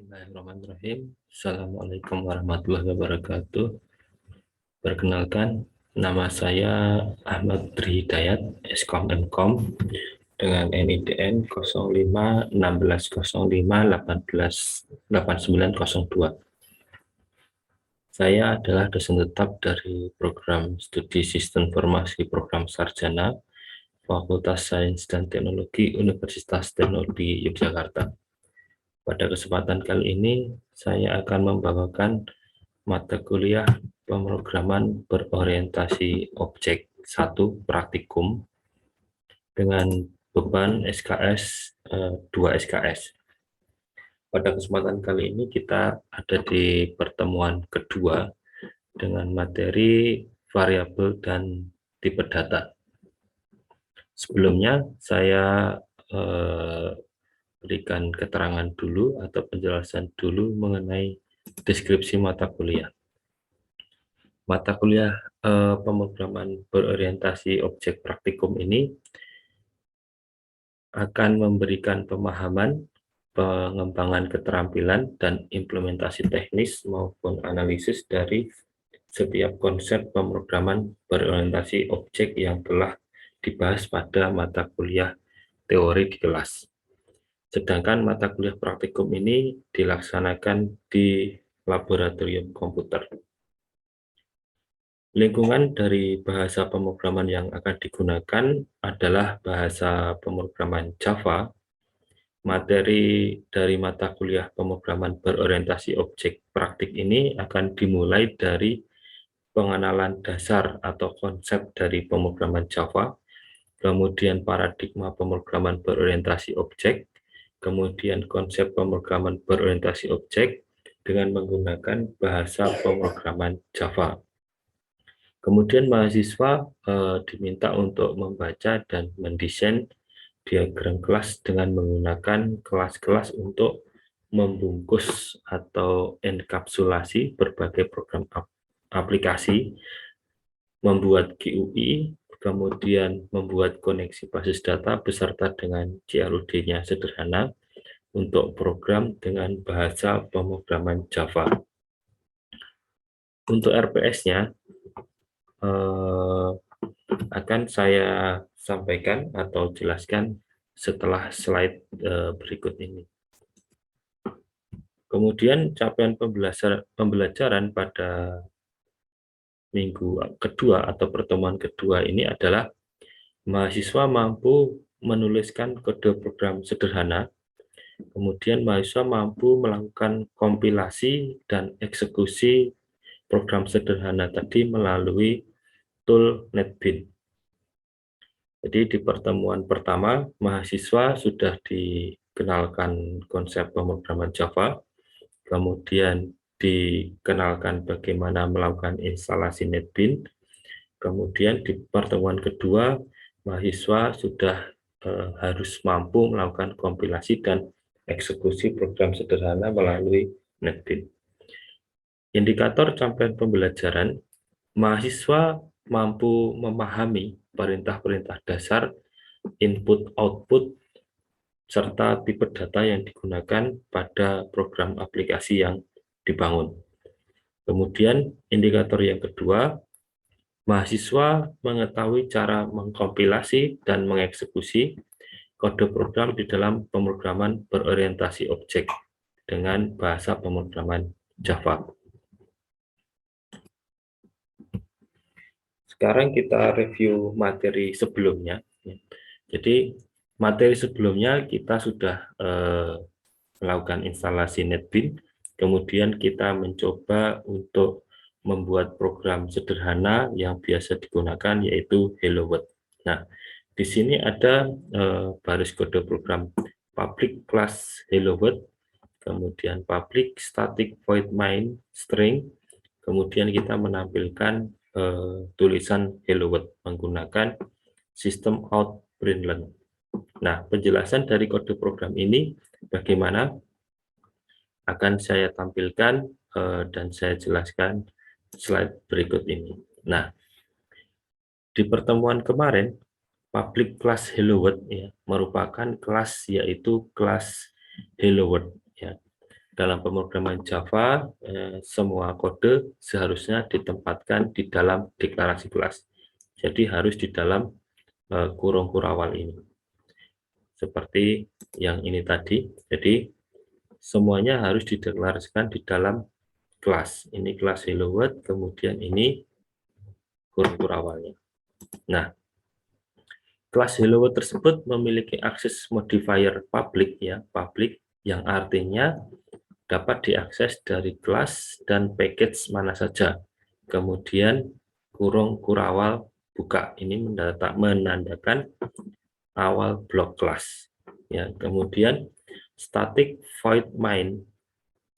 Bismillahirrahmanirrahim. Assalamualaikum warahmatullahi wabarakatuh. Perkenalkan, nama saya Ahmad Trihidayat, Eskom Mkom dengan NIDN 051605188902. Saya adalah dosen tetap dari program studi Sistem Informasi Program Sarjana Fakultas Sains dan Teknologi Universitas Teknologi Yogyakarta. Pada kesempatan kali ini, saya akan membawakan mata kuliah pemrograman berorientasi objek 1 praktikum dengan beban SKS 2 SKS. Pada kesempatan kali ini kita ada di pertemuan kedua dengan materi variabel dan tipe data. Sebelumnya saya berikan keterangan dulu atau penjelasan dulu mengenai deskripsi mata kuliah. Mata kuliah pemrograman berorientasi objek praktikum ini akan memberikan pemahaman, pengembangan keterampilan, dan implementasi teknis maupun analisis dari setiap konsep pemrograman berorientasi objek yang telah dibahas pada mata kuliah teori di kelas. Sedangkan mata kuliah praktikum ini dilaksanakan di laboratorium komputer. Lingkungan dari bahasa pemrograman yang akan digunakan adalah bahasa pemrograman Java. Materi dari mata kuliah pemrograman berorientasi objek praktik ini akan dimulai dari pengenalan dasar atau konsep dari pemrograman Java, kemudian paradigma pemrograman berorientasi objek, kemudian konsep pemrograman berorientasi objek dengan menggunakan bahasa pemrograman Java. Kemudian mahasiswa diminta untuk membaca dan mendesain diagram kelas dengan menggunakan kelas-kelas untuk membungkus atau enkapsulasi berbagai program aplikasi, membuat GUI, kemudian membuat koneksi basis data beserta dengan CRUD-nya sederhana untuk program dengan bahasa pemrograman Java. Untuk RPS-nya akan saya sampaikan atau jelaskan setelah slide berikut ini. Kemudian capaian pembelajaran pada minggu kedua atau pertemuan kedua ini adalah mahasiswa mampu menuliskan kode program sederhana, kemudian mahasiswa mampu melakukan kompilasi dan eksekusi program sederhana tadi melalui tool NetBeans. Jadi di pertemuan pertama, mahasiswa sudah dikenalkan konsep pemrograman Java, kemudian dikenalkan bagaimana melakukan instalasi NetBeans, kemudian di pertemuan kedua, mahasiswa sudah harus mampu melakukan kompilasi dan eksekusi program sederhana melalui NetBeans. Indikator capaian pembelajaran, mahasiswa mampu memahami perintah-perintah dasar, input-output, serta tipe data yang digunakan pada program aplikasi yang dibangun. Kemudian indikator yang kedua, mahasiswa mengetahui cara mengkompilasi dan mengeksekusi kode program di dalam pemrograman berorientasi objek dengan bahasa pemrograman Java. Sekarang kita review materi sebelumnya. Jadi materi sebelumnya kita sudah melakukan instalasi NetBeans, kemudian kita mencoba untuk membuat program sederhana yang biasa digunakan yaitu Hello World. Nah, di sini ada baris kode program public class Hello World, kemudian public static void main string, kemudian kita menampilkan tulisan Hello World menggunakan sistem out println. Nah, penjelasan dari kode program ini bagaimana akan saya tampilkan dan saya jelaskan slide berikut ini. Nah, di pertemuan kemarin, public class Hello World ya, merupakan kelas yaitu kelas Hello World ya. dalam pemrograman Java, semua kode seharusnya ditempatkan di dalam deklarasi kelas. Jadi harus di dalam kurung kurawal ini. Seperti yang ini tadi. Jadi semuanya harus dideklarasikan di dalam kelas. Ini kelas Hello World, kemudian ini kurung kurawalnya. Nah, kelas Hello World tersebut memiliki akses modifier public ya, public yang artinya dapat diakses dari kelas dan package mana saja. Kemudian kurung kurawal buka, ini menandakan awal blok kelas. Ya, kemudian static void main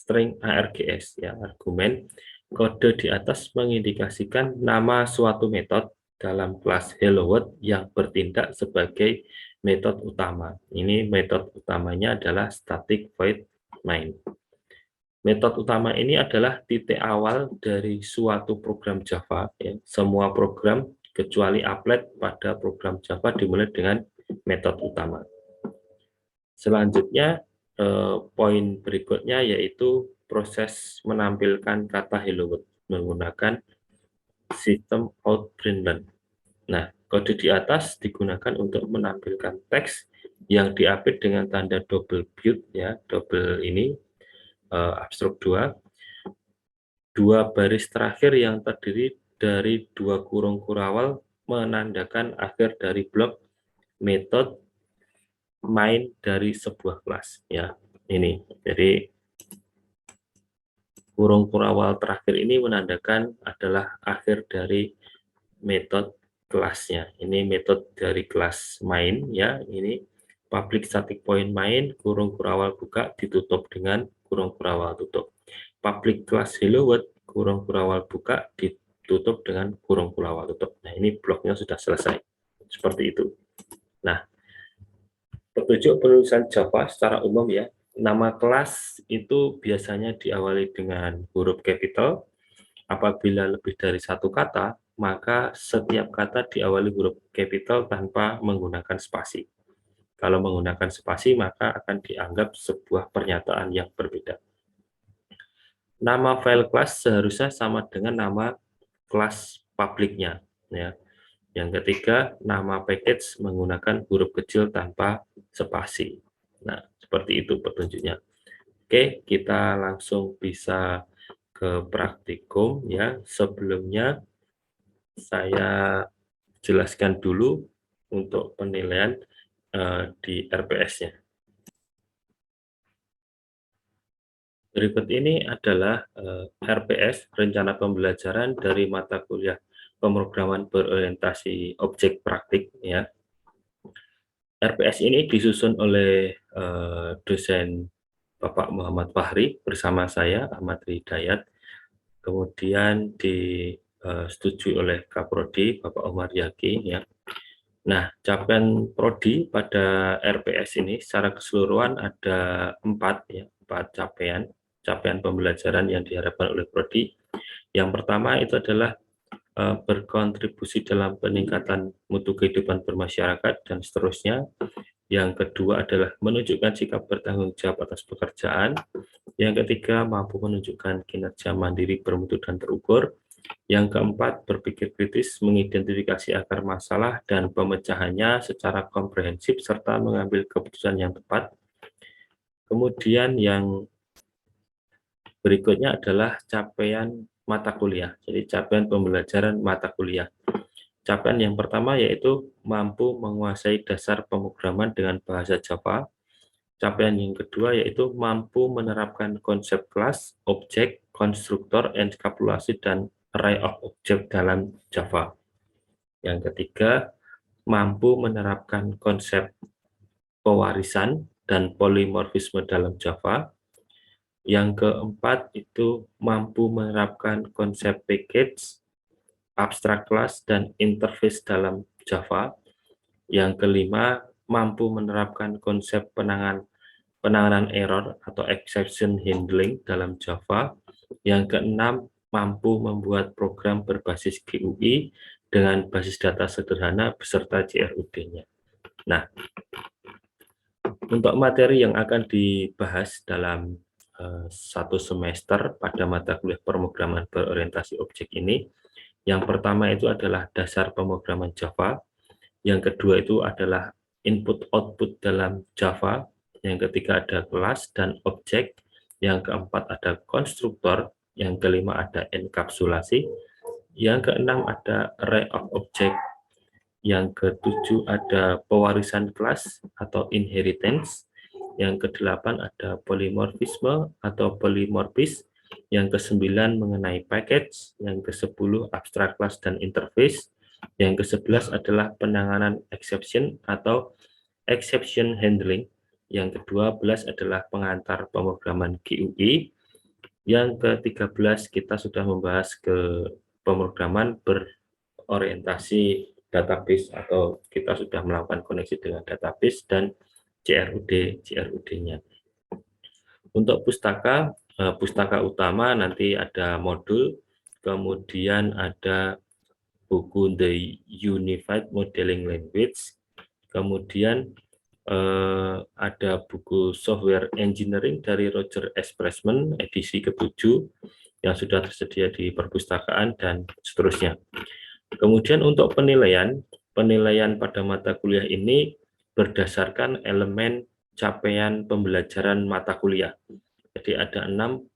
string args ya, argumen kode di atas mengindikasikan nama suatu metode dalam kelas Hello World yang bertindak sebagai metode utama. Ini metode utamanya adalah static void main. Metode utama ini adalah titik awal dari suatu program Java. Ya. Semua program kecuali applet pada program Java dimulai dengan metode utama. Selanjutnya, poin berikutnya yaitu proses menampilkan kata Hello World menggunakan sistem out println. Nah, kode di atas digunakan untuk menampilkan teks yang diapit dengan tanda double quote ya, double ini abstruk 2. Dua baris terakhir yang terdiri dari dua kurung kurawal menandakan akhir dari blok metode main dari sebuah kelas ya. Ini jadi kurung kurawal terakhir ini menandakan adalah akhir dari metode kelasnya. Ini metode dari kelas main ya. Ini public static point main kurung kurawal buka ditutup dengan kurung kurawal tutup. Public class Hello World kurung kurawal buka ditutup dengan kurung kurawal tutup. Nah, ini bloknya sudah selesai. Seperti itu. Nah, petunjuk penulisan Java secara umum ya. Nama kelas itu biasanya diawali dengan huruf capital. Apabila lebih dari satu kata, maka setiap kata diawali huruf capital tanpa menggunakan spasi. Kalau menggunakan spasi, maka akan dianggap sebuah pernyataan yang berbeda. Nama file kelas seharusnya sama dengan nama kelas publiknya. Ya. Yang ketiga, nama package menggunakan huruf kecil tanpa spasi. Nah, seperti itu petunjuknya. Oke, kita langsung bisa ke praktikum ya. Sebelumnya saya jelaskan dulu untuk penilaian di RPS-nya. Berikut ini adalah RPS, rencana pembelajaran dari mata kuliah pemrograman berorientasi objek praktik ya. RPS ini disusun oleh dosen Bapak Muhammad Fahri bersama saya Ahmad Hidayat, kemudian disetujui oleh Kaprodi Bapak Umar Yaki ya. Nah, capaian prodi pada RPS ini secara keseluruhan ada 4 capaian pembelajaran yang diharapkan oleh prodi. Yang pertama itu adalah berkontribusi dalam peningkatan mutu kehidupan bermasyarakat dan seterusnya. Yang kedua adalah menunjukkan sikap bertanggung jawab atas pekerjaan. Yang ketiga, mampu menunjukkan kinerja mandiri, bermutu, dan terukur. Yang keempat, berpikir kritis, mengidentifikasi akar masalah dan pemecahannya secara komprehensif, serta mengambil keputusan yang tepat. Kemudian yang berikutnya adalah capaian mata kuliah. Jadi capaian pembelajaran mata kuliah. Capaian yang pertama yaitu mampu menguasai dasar pemrograman dengan bahasa Java. Capaian yang kedua yaitu mampu menerapkan konsep kelas, objek, konstruktor, enkapsulasi, dan array of object dalam Java. Yang ketiga, mampu menerapkan konsep pewarisan dan polimorfisme dalam Java. Yang keempat itu mampu menerapkan konsep package, abstrak kelas, dan interface dalam Java. Yang kelima, mampu menerapkan konsep penanganan error atau exception handling dalam Java. Yang keenam, mampu membuat program berbasis GUI dengan basis data sederhana beserta JRUD-nya. Nah, untuk materi yang akan dibahas dalam satu semester pada mata kuliah pemrograman berorientasi objek ini. Yang pertama itu adalah dasar pemrograman Java, yang kedua itu adalah input-output dalam Java, yang ketiga ada kelas dan objek, yang keempat ada konstruktor, yang kelima ada enkapsulasi, yang keenam ada array of object, yang ketujuh ada pewarisan kelas atau inheritance, yang kedelapan ada polimorfisme atau polimorfis, yang kesembilan mengenai package, yang kesepuluh abstrak kelas dan interface, yang ke-11 adalah penanganan exception atau exception handling, yang ke-12 adalah pengantar pemrograman GUI, yang ke-13 kita sudah membahas ke pemrograman berorientasi database atau kita sudah melakukan koneksi dengan database dan CRUD-nya. Untuk pustaka utama nanti ada modul, kemudian ada buku The Unified Modeling Language, kemudian ada buku Software Engineering dari Roger S. Pressman, edisi ke-7, yang sudah tersedia di perpustakaan, dan seterusnya. Kemudian untuk penilaian pada mata kuliah ini berdasarkan elemen capaian pembelajaran mata kuliah. Jadi ada 6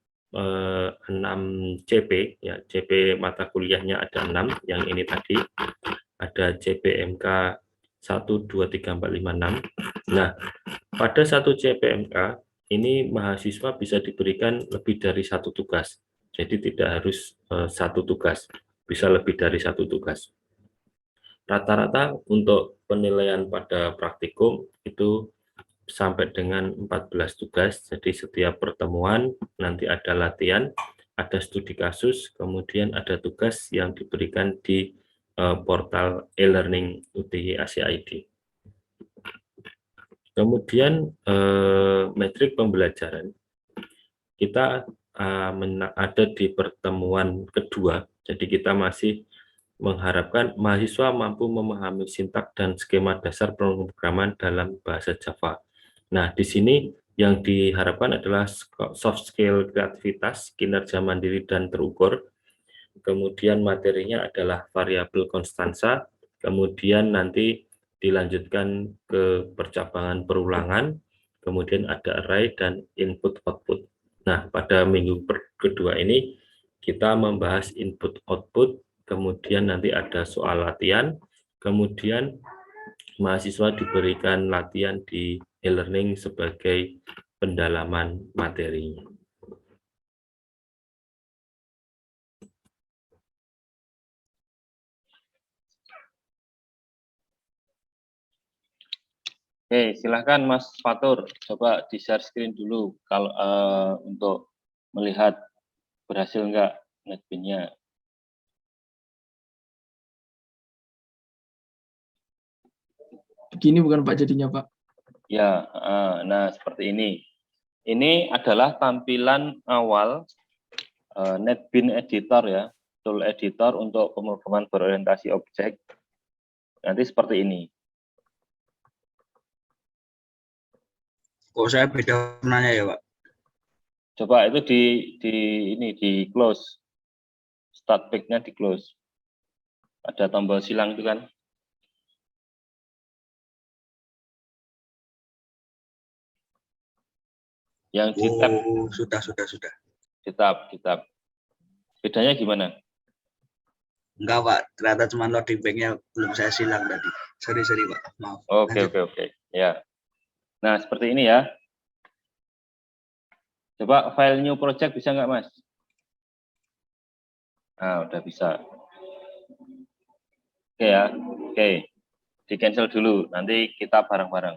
CP, ya, CP mata kuliahnya ada 6, yang ini tadi ada CPMK 1, 2, 3, 4, 5, 6. Nah, pada satu CPMK ini mahasiswa bisa diberikan lebih dari satu tugas. Jadi tidak harus satu tugas, bisa lebih dari satu tugas. Rata-rata untuk penilaian pada praktikum itu sampai dengan 14 tugas. Jadi setiap pertemuan nanti ada latihan, ada studi kasus, kemudian ada tugas yang diberikan di portal e-learning UTY Asia ID. Kemudian metrik pembelajaran kita ada di pertemuan kedua. Jadi kita masih mengharapkan mahasiswa mampu memahami sintak dan skema dasar pemrograman dalam bahasa Java. Nah, di sini yang diharapkan adalah soft skill kreativitas, kinerja mandiri dan terukur. Kemudian materinya adalah variabel konstansa, kemudian nanti dilanjutkan ke percabangan perulangan, kemudian ada array dan input-output. Nah, pada minggu kedua ini kita membahas input-output, kemudian nanti ada soal latihan, kemudian mahasiswa diberikan latihan di e-learning sebagai pendalaman materinya. Oke, silahkan Mas Fatur, coba di-share screen dulu kalau untuk melihat berhasil enggak netbin-nya. Begini bukan Pak jadinya Pak? Ya, nah seperti ini. Ini adalah tampilan awal netbin editor ya, tool editor untuk pemrograman berorientasi objek. Nanti seperti ini. Kok saya beda warnanya ya, Pak? Coba itu di close. Start pack-nya di close. Ada tombol silang itu kan. Yang di tab. Sudah. Di tab. Bedanya gimana? Enggak, Pak. Ternyata cuma loading back-nya belum saya silang tadi. Sorry, Pak. Maaf. Oke. Ya. Nah, seperti ini ya. Coba file new project bisa nggak, Mas? Nah, udah bisa. Oke ya. Oke. Di-cancel dulu. Nanti kita bareng-bareng.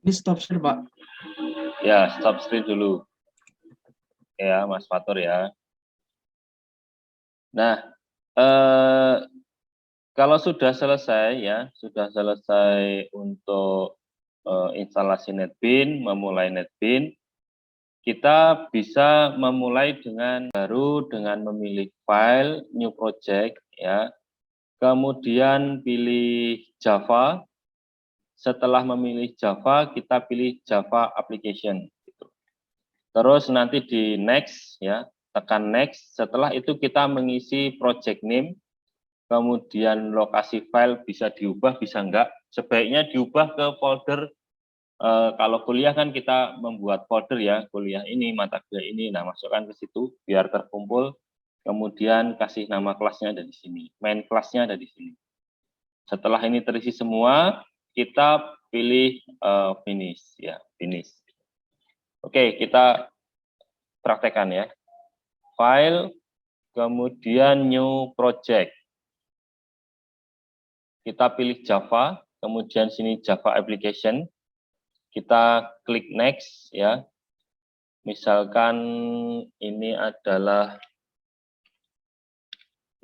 Ini stop share, Pak. Ya, stop screen dulu. Oke ya, Mas Fatur ya. Nah, kalau sudah selesai ya, untuk instalasi netbin, memulai netbin, kita bisa memulai dengan memilih file, new project ya. Kemudian pilih Java. Setelah memilih Java, kita pilih Java application. Terus nanti di next ya, tekan next. Setelah itu kita mengisi project name, kemudian lokasi file bisa diubah, bisa enggak. Sebaiknya diubah ke folder, kalau kuliah kan kita membuat folder ya, kuliah ini, mata kuliah ini, nah masukkan ke situ biar terkumpul, kemudian kasih nama kelasnya ada di sini, main kelasnya ada di sini. Setelah ini terisi semua, kita pilih finish ya, finish. Oke, kita praktekkan ya. File, kemudian new project. Kita pilih Java, kemudian sini Java application. Kita klik next ya. Misalkan ini adalah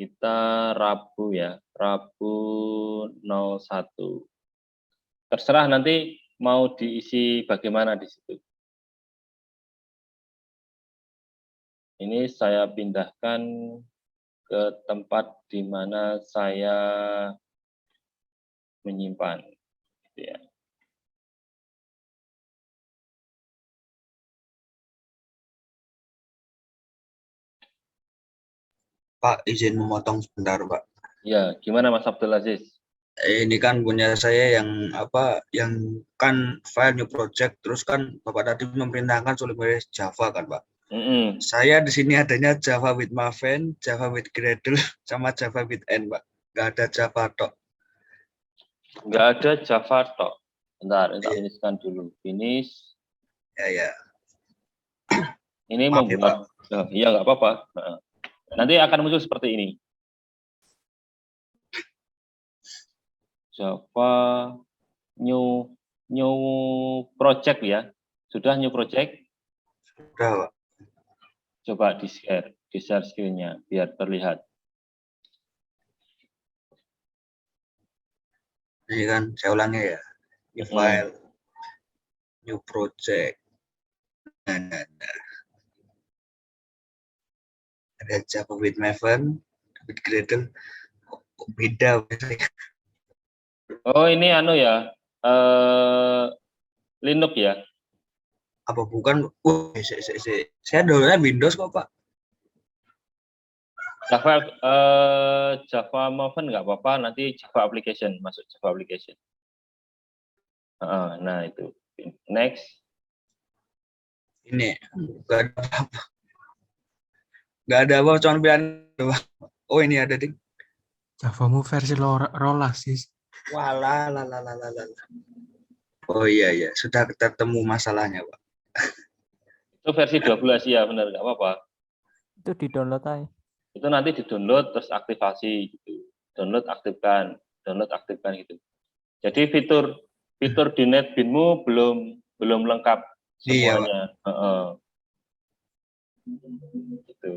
kita Rabu ya, Rabu 01. Terserah nanti mau diisi bagaimana di situ. Ini saya pindahkan ke tempat di mana saya menyimpan. Gitu ya. Pak, izin memotong sebentar, Pak. Ya, gimana Mas Abdul Aziz? Ini kan punya saya yang yang kan file new project, terus kan Bapak tadi memerintahkan sulit Java kan, Pak. Saya di sini adanya Java with Maven, Java with Gradle, sama Java with N, Pak. Nggak ada Java tok. Nggak ada Java tok. Bentar, kita finishkan dulu. Finish. Ya. Ini Maaf ya, membuat, ya nggak apa-apa. Nanti akan muncul seperti ini. Java new project ya. Sudah new project? Sudah, Pak. Coba di-share screen-nya biar terlihat. Ini kan saya ulangi ya. New file, new project. Nah. Ada Java with Maven, with Gradle. Kok beda? Oh, ini anu ya. Linux ya. Apa bukan? Saya downloadnya Windows kok, Pak. Java Maven nggak apa-apa, nanti Java application, masuk Java application. Nah itu. Next. Ini nggak ada apa-apa. Nggak ada apa, cuma pilihan doang. Oh, ini ada, Ding. Javamu versi rolas sih. Walah. Oh iya, sudah ketemu masalahnya, Pak. Itu versi 12 ya, benar, nggak apa-apa. Itu di-download aja. Itu nanti di-download terus aktivasi gitu. Download aktifkan gitu. Jadi fitur di NetBeans-mu belum lengkap semuanya. Iya, Gitu.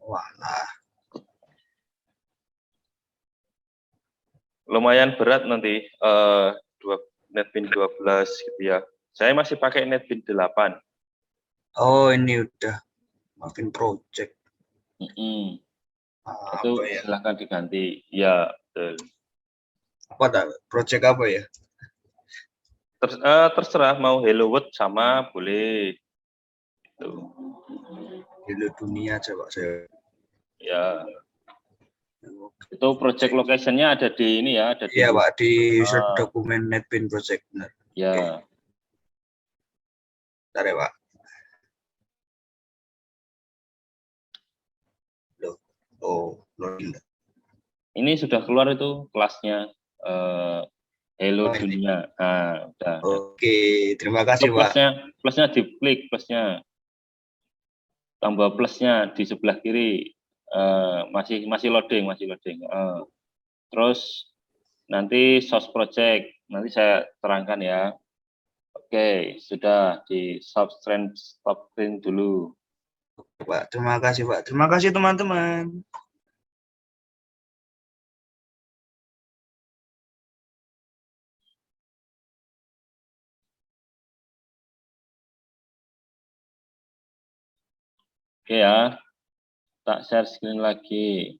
Walah. Lumayan berat nanti NetBeans 12 gitu ya. Saya masih pakai NetBeans 8. Oh, ini udah makin project. Itu ya? Silahkan diganti. Ya, betul. Apa project apa ya? Terserah mau Hello World sama boleh. Gitu. Hello dunia coba saya. Ya. Itu project location-nya ada di ini ya, ada di. Iya, Pak, di user dokumen NetBeans project, benar. Ya. Bentar ya, Pak. Login. Ini sudah keluar itu kelasnya Hello Dunia. Nah, udah. Oke, terima kasih, Pak. Plusnya diklik, plusnya. Tambah plusnya di sebelah kiri. Masih loading. Terus nanti source project, nanti saya terangkan ya. Oke, sudah di stop screen dulu. Pak, terima kasih, Pak. Terima kasih, teman-teman. Oke ya, tak share screen lagi.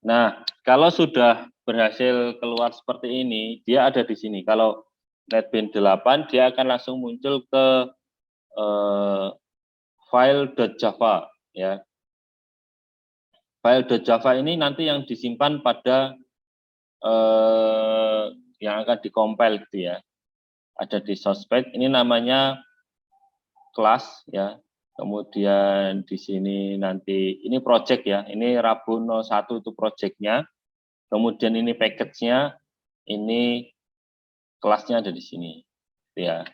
Nah, kalau sudah berhasil keluar seperti ini, dia ada di sini. Kalau NetBeans 8, dia akan langsung muncul ke file.java, ya. File.java ini nanti yang disimpan pada yang akan dikompil gitu ya. Ada di sospek, ini namanya kelas ya. Kemudian di sini nanti ini project ya. Ini Rabu 01 itu projectnya. Kemudian ini package-nya, ini kelasnya ada di sini. Ya.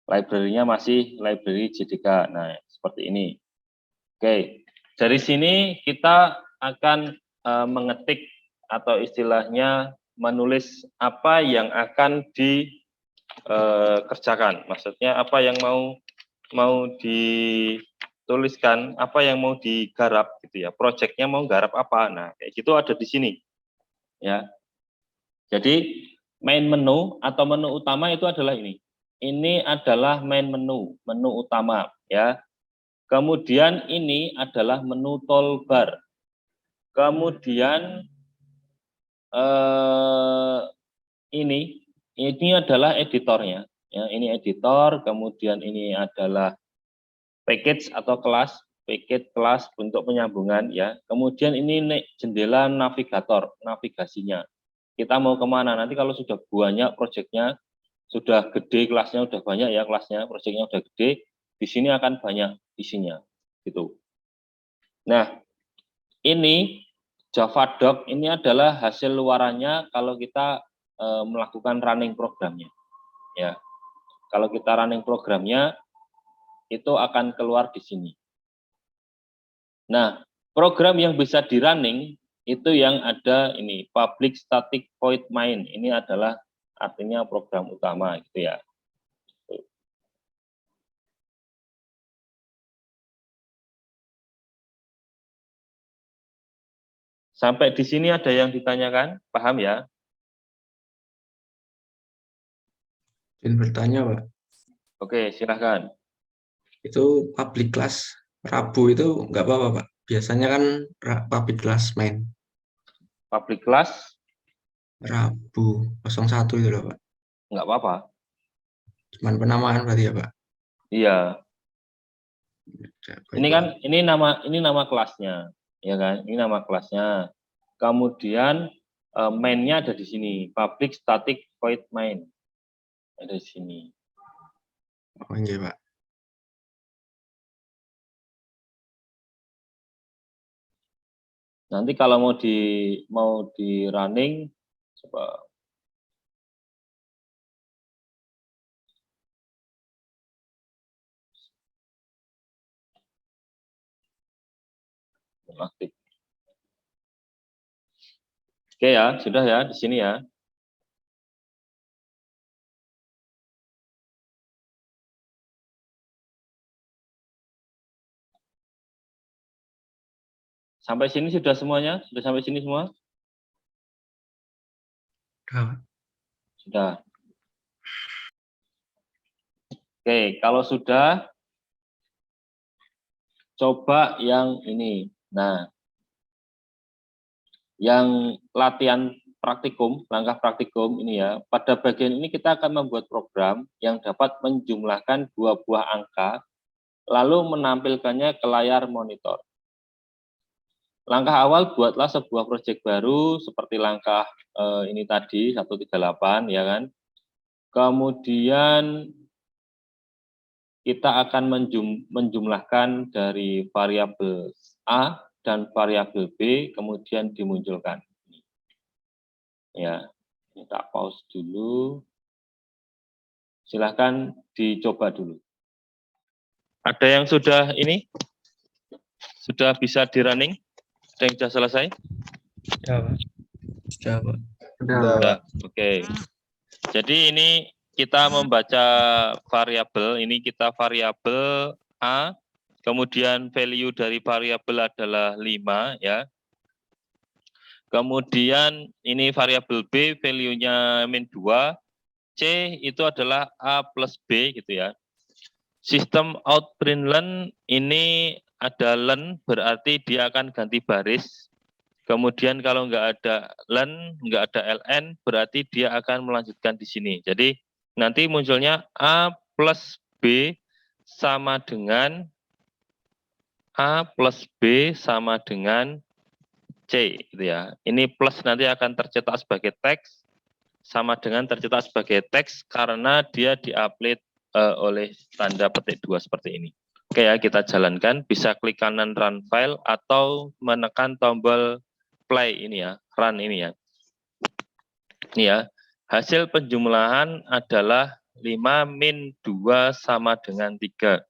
Library-nya masih library JDK. Nah, seperti ini. Oke. Dari sini kita akan mengetik atau istilahnya menulis apa yang akan dikerjakan. Maksudnya apa yang mau dituliskan, apa yang mau digarap gitu ya. Proyeknya mau garap apa. Nah, kayak gitu ada di sini. Ya. Jadi main menu atau menu utama itu adalah ini. Ini adalah main menu utama ya. Kemudian ini adalah menu toolbar. Kemudian ini adalah editornya. Ya, ini editor, kemudian ini adalah package atau kelas, package kelas untuk penyambungan ya. Kemudian ini jendela navigator, navigasinya. Kita mau kemana? Nanti kalau sudah banyak proyeknya, sudah gede kelasnya, udah banyak ya kelasnya, proyeknya udah gede, di sini akan banyak isinya, gitu. Nah, ini Java Doc ini adalah hasil luarannya kalau kita melakukan running programnya, ya. Kalau kita running programnya itu akan keluar di sini. Nah, program yang bisa di running itu yang ada ini public static void main. Ini adalah artinya program utama gitu ya. Sampai di sini ada yang ditanyakan, paham ya? Izin bertanya, Pak. Oke, silahkan. Itu public class Rabu itu nggak apa-apa, Pak? Biasanya kan public class main. Public class? Rabu 01 itu loh, Pak. Nggak apa-apa. Cuman penamaan berarti ya, Pak? Iya. Ya, Ini kan ini nama kelasnya, ya kan? Ini nama kelasnya. Kemudian main-nya ada di sini, public static void main. Ada di sini. Oh, iya, Pak. Nanti kalau mau di running coba aktif. Oke ya, sudah ya di sini ya. Sampai sini sudah semuanya? Sudah sampai sini semua? Sudah. Oke, kalau sudah, coba yang ini. Nah, yang latihan praktikum, langkah praktikum ini ya, pada bagian ini kita akan membuat program yang dapat menjumlahkan dua buah angka, lalu menampilkannya ke layar monitor. Langkah awal, buatlah sebuah proyek baru, seperti langkah ini tadi, 138, ya kan. Kemudian kita akan menjumlahkan dari variabel A dan variabel B, kemudian dimunculkan. Ya, ini tak pause dulu. Silahkan dicoba dulu. Ada yang sudah ini? Sudah bisa di running? Ada yang sudah selesai? Ya, Pak. Sudah, Pak. Sudah. Oke. Jadi ini kita membaca variabel, ini kita variabel A, kemudian value dari variabel adalah 5 ya. Kemudian ini variabel B, value-nya min 2, C itu adalah A plus B gitu ya. Sistem out print len ini ada len berarti dia akan ganti baris. Kemudian kalau nggak ada len, nggak ada ln, berarti dia akan melanjutkan di sini. Jadi nanti munculnya A plus B sama dengan A plus B sama dengan C, gitu ya. Ini plus nanti akan tercetak sebagai teks, sama dengan tercetak sebagai teks karena dia di-upload oleh tanda petik 2 seperti ini. Oke ya, kita jalankan. Bisa klik kanan run file atau menekan tombol play ini ya, run ini ya. Ini ya, hasil penjumlahan adalah 5 min 2 sama dengan 3.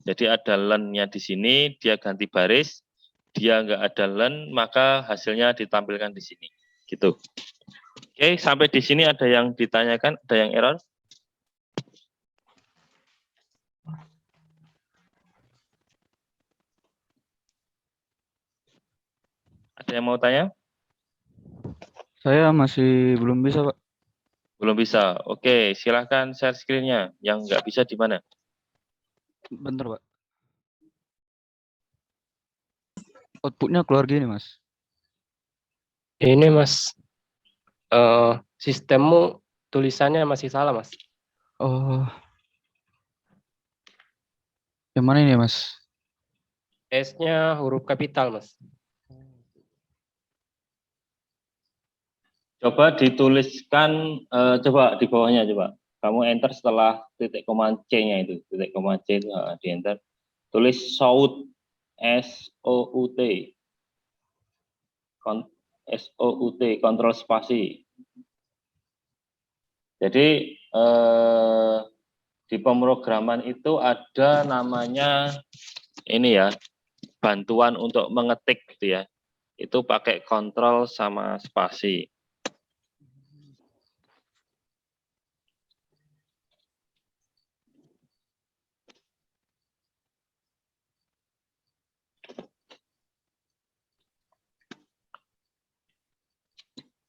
Jadi ada len-nya di sini, dia ganti baris, dia nggak ada len, maka hasilnya ditampilkan di sini. Gitu. Oke, sampai di sini ada yang ditanyakan, ada yang error? Ada yang mau tanya? Saya masih belum bisa, Pak. Belum bisa. Oke, silahkan share screen-nya. Yang nggak bisa di mana? Bentar, Pak. Output-nya keluar gini, Mas. Ini Mas, sistemmu tulisannya masih salah Mas. Oh. Yang mana ini, Mas? S-nya huruf kapital Mas. Coba dituliskan, coba di bawahnya coba. Kamu enter setelah titik koma C-nya itu. Titik koma C itu di enter. Tulis SOUT. SOUT. SOUT, kontrol spasi. Jadi di pemrograman itu ada namanya ini ya, bantuan untuk mengetik gitu ya. Itu pakai kontrol sama spasi.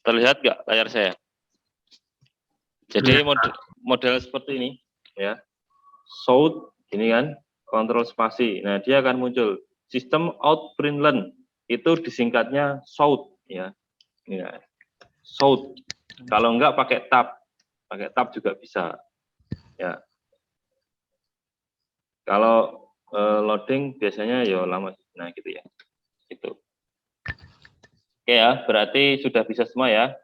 Terlihat nggak layar saya? Jadi model seperti ini ya. SOUT ini kan kontrol spasi. Nah, dia akan muncul sistem out print learn. Itu disingkatnya SOUT ya. Ini ya. SOUT. Kalau enggak pakai tab. Pakai tab juga bisa. Ya. Kalau loading biasanya ya lama. Nah, gitu ya. Gitu. Oke ya, berarti sudah bisa semua ya.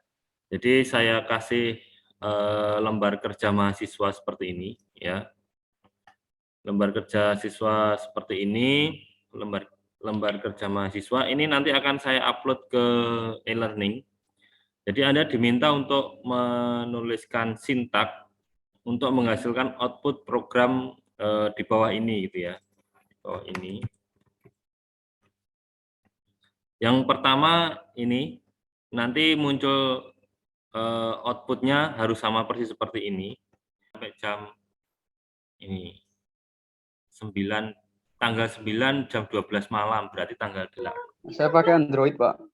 Jadi saya kasih lembar kerja mahasiswa seperti ini ya. Lembar kerja siswa seperti ini, lembar kerja mahasiswa ini nanti akan saya upload ke e-learning. Jadi Anda diminta untuk menuliskan sintak untuk menghasilkan output program di bawah ini gitu ya. Di bawah ini. Yang pertama ini nanti muncul outputnya harus sama persis seperti ini sampai jam ini 9 tanggal 9 jam 12 malam berarti tanggal 8. Saya pakai Android, Pak.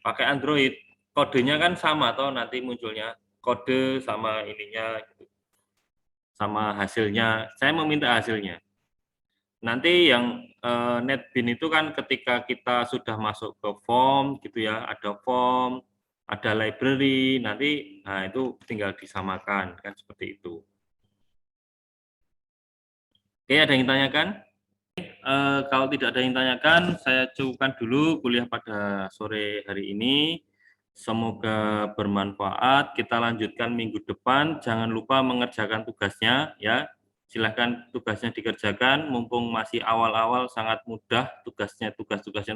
Pakai Android, kodenya kan sama atau nanti munculnya kode sama ininya gitu. Sama hasilnya. Saya meminta hasilnya. Nanti yang NetBeans itu kan ketika kita sudah masuk ke form gitu ya, ada form, ada library, nanti nah itu tinggal disamakan kan seperti itu. Oke, ada yang tanyakan? Kalau tidak ada yang tanyakan, saya cukupkan dulu kuliah pada sore hari ini. Semoga bermanfaat. Kita lanjutkan minggu depan. Jangan lupa mengerjakan tugasnya ya. Silahkan tugasnya dikerjakan, mumpung masih awal-awal sangat mudah tugasnya itu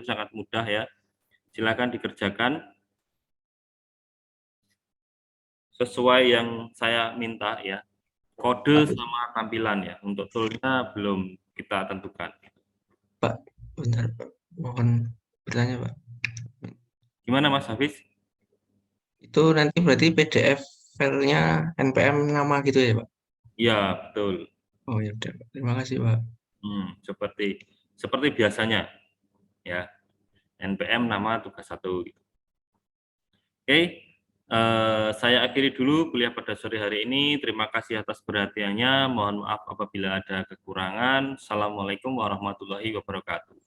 sangat mudah ya. Silahkan dikerjakan sesuai yang saya minta ya. Kode sama tampilan ya. Untuk toolnya belum kita tentukan. Pak, bentar Pak, mohon bertanya Pak. Gimana Mas Hafiz? Itu nanti berarti PDF filenya NPM nama gitu ya Pak? Iya betul. Oh ya udah, terima kasih Pak. Seperti biasanya ya, NPM nama tugas 1. Oke, saya akhiri dulu kuliah pada sore hari ini. Terima kasih atas perhatiannya. Mohon maaf apabila ada kekurangan. Assalamualaikum warahmatullahi wabarakatuh.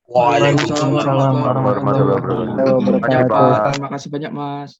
Waalaikumsalam warahmatullahi warahmatullahi wabarakatuh. wabarakatuh. Terima kasih, Pak. Terima kasih banyak, Mas.